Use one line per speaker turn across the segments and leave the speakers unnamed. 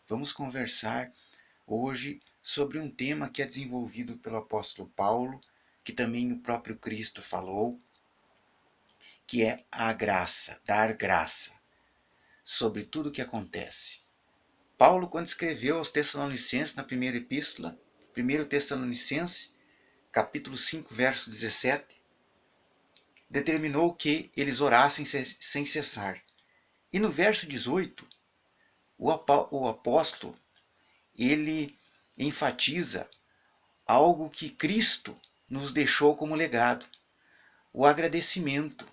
Vamos conversar hoje sobre um tema que é desenvolvido pelo apóstolo Paulo, que também o próprio Cristo falou, que é a graça, dar graça sobre tudo o que acontece. Paulo, quando escreveu aos Tessalonicenses, na primeira epístola, 1 Tessalonicenses, capítulo 5, verso 17, determinou que eles orassem sem cessar. E no verso 18, o apóstolo, ele enfatiza algo que Cristo nos deixou como legado: o agradecimento,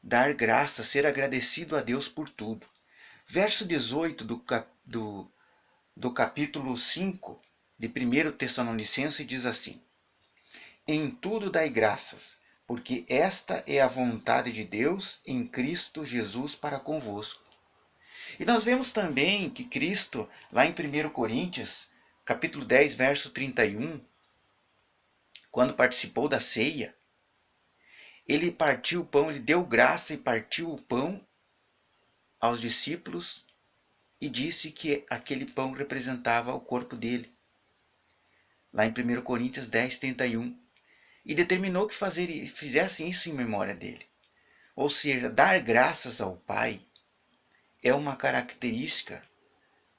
dar graça, ser agradecido a Deus por tudo. Verso 18 do capítulo 5 de 1 Tessalonicenses diz assim: Em tudo dai graças, porque esta é a vontade de Deus em Cristo Jesus para convosco. E nós vemos também que Cristo, lá em 1 Coríntios, capítulo 10, verso 31, quando participou da ceia, ele partiu o pão, ele deu graça e partiu o pão aos discípulos e disse que aquele pão representava o corpo dele. Lá em 1 Coríntios 10, 31. E determinou que fizessem isso em memória dele. Ou seja, dar graças ao Pai é uma característica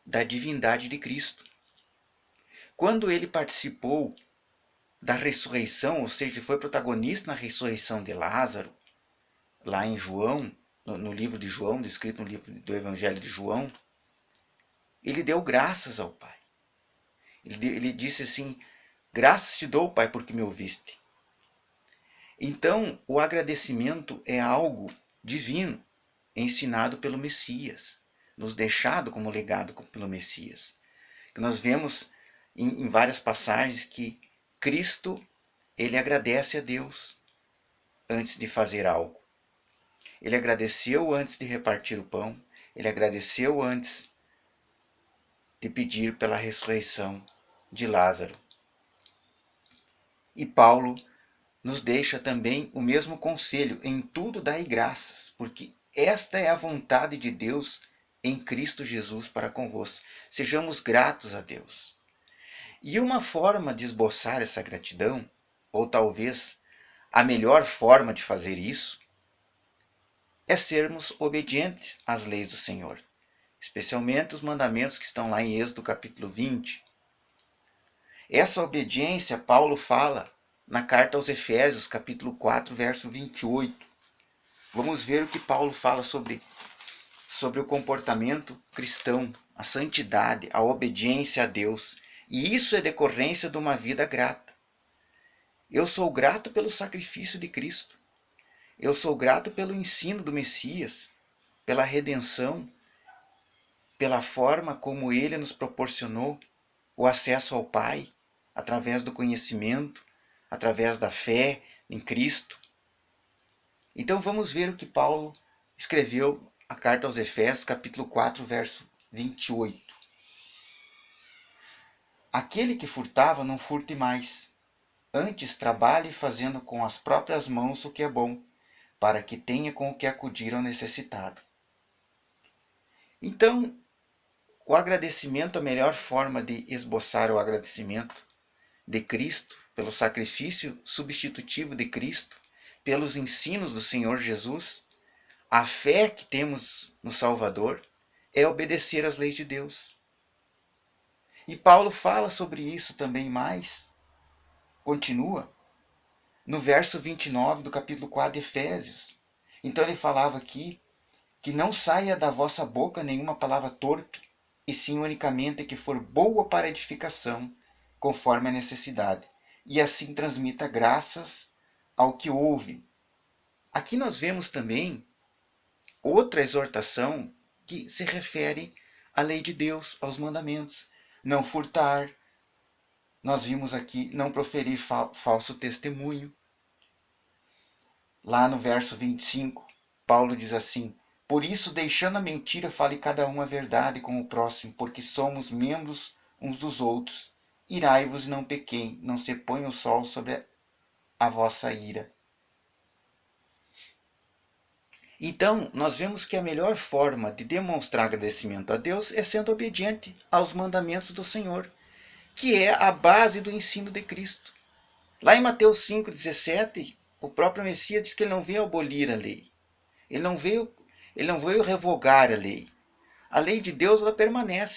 da divindade de Cristo. Quando ele participou da ressurreição, ou seja, foi protagonista na ressurreição de Lázaro, lá em João, no livro de João, descrito no livro do Evangelho de João, ele deu graças ao Pai. Ele disse assim: graças te dou, Pai, porque me ouviste. Então, o agradecimento é algo divino, ensinado pelo Messias, nos deixado como legado pelo Messias. Que nós vemos em várias passagens que Cristo, ele agradece a Deus antes de fazer algo. Ele agradeceu antes de repartir o pão, ele agradeceu antes de pedir pela ressurreição de Lázaro. E Paulo nos deixa também o mesmo conselho: em tudo dai graças, porque esta é a vontade de Deus em Cristo Jesus para convosco. Sejamos gratos a Deus. E uma forma de esboçar essa gratidão, ou talvez a melhor forma de fazer isso, é sermos obedientes às leis do Senhor, especialmente os mandamentos que estão lá em Êxodo capítulo 20. Essa obediência Paulo fala na carta aos Efésios, capítulo 4, verso 28. Vamos ver o que Paulo fala sobre o comportamento cristão, a santidade, a obediência a Deus. E isso é decorrência de uma vida grata. Eu sou grato pelo sacrifício de Cristo. Eu sou grato pelo ensino do Messias, pela redenção, pela forma como ele nos proporcionou o acesso ao Pai, através do conhecimento, através da fé em Cristo. Então vamos ver o que Paulo escreveu a carta aos Efésios, capítulo 4, verso 28. Aquele que furtava, não furte mais. Antes trabalhe fazendo com as próprias mãos o que é bom, para que tenha com o que acudir ao necessitado. Então, o agradecimento, a melhor forma de esboçar o agradecimento de Cristo, pelo sacrifício substitutivo de Cristo, pelos ensinos do Senhor Jesus, a fé que temos no Salvador, é obedecer às leis de Deus. E Paulo fala sobre isso também mais, continua, no verso 29 do capítulo 4 de Efésios. Então ele falava aqui que não saia da vossa boca nenhuma palavra torpe, e sim unicamente que for boa para edificação, conforme a necessidade, e assim transmita graças ao que ouve. Aqui nós vemos também outra exortação que se refere à lei de Deus, aos mandamentos. Não furtar, nós vimos aqui, não proferir falso testemunho. Lá no verso 25, Paulo diz assim: por isso, deixando a mentira, fale cada um a verdade com o próximo, porque somos membros uns dos outros. Irai-vos e não pequei, não se ponha o sol sobre a vossa ira. Então, nós vemos que a melhor forma de demonstrar agradecimento a Deus é sendo obediente aos mandamentos do Senhor, que é a base do ensino de Cristo. Lá em Mateus 5,17, o próprio Messias diz que ele não veio abolir a lei. Ele não veio revogar a lei. A lei de Deus, ela permanece.